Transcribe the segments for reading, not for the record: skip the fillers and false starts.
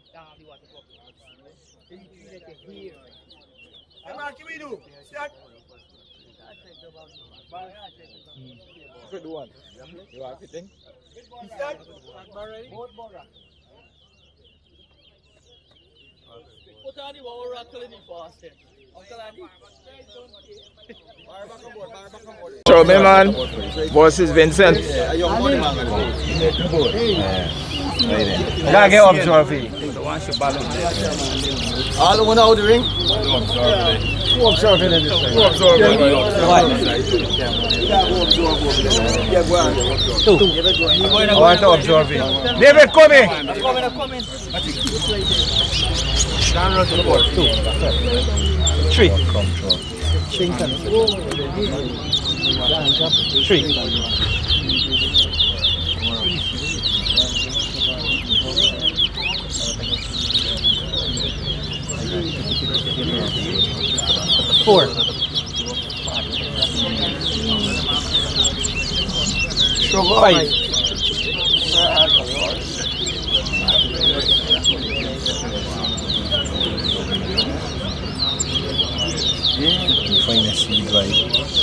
Hey man, can we do? Start. Good one. You are fitting? Start. Put on the wall rattle in the fast. CHOWMEIN man versus VINCENT. Gotta get up trophy. All the one out the ring? Who observing in this thing? Who observing? I want to observe it. David, come in. I'm coming. Down road to the board. 2. 3. 4. 5.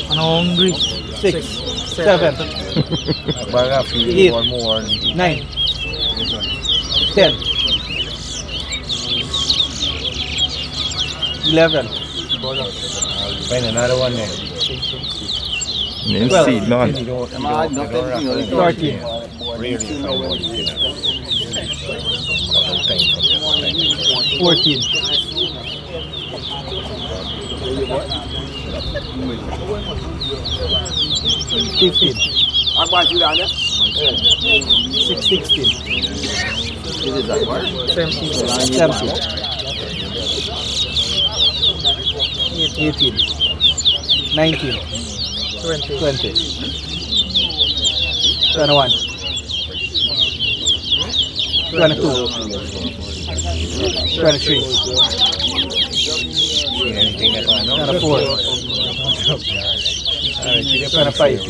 I'm hungry. 6, 7, 8, 9, 10, 11. Find another one there. 12, 13, 14. 15. 16. 17. 18. 19. 20. 21. 22. 23. 24. 25.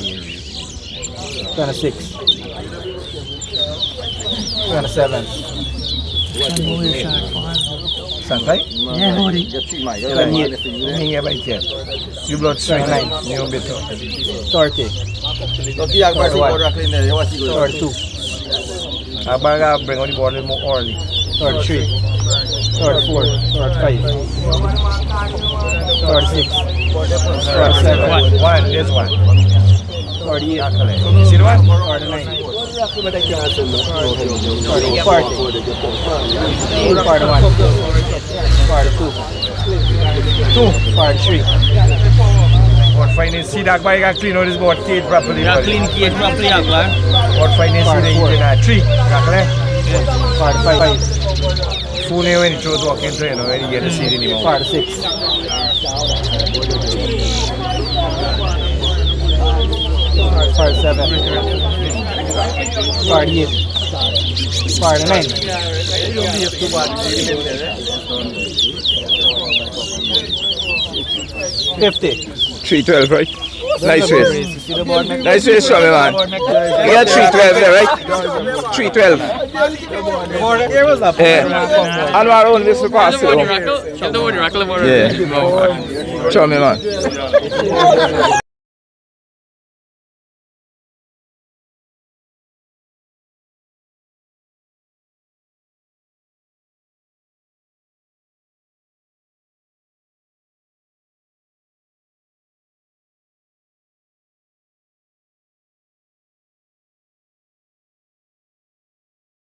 26. 27. Santai? Yeah, Lodi. 28. You blood strength 9. You bit 30. 32. Abaga bring on the board more early. 33. 34. 35. 36. 37. 1. This one. 48. You see the one? 49. 40. 41. 42. 43. What finance see that guy got clean out his board cage properly. Yeah, clean cage properly, man. What finance see the engine 3. Got 45. Full name when he throws walking train when you get to see it anymore. 46. 47. 48. 49. 50. 312, right? Nice race. Nice race, Shami, man. You got 312 there, right? 312. Yeah. And our own little pass. Yeah. Shami, man.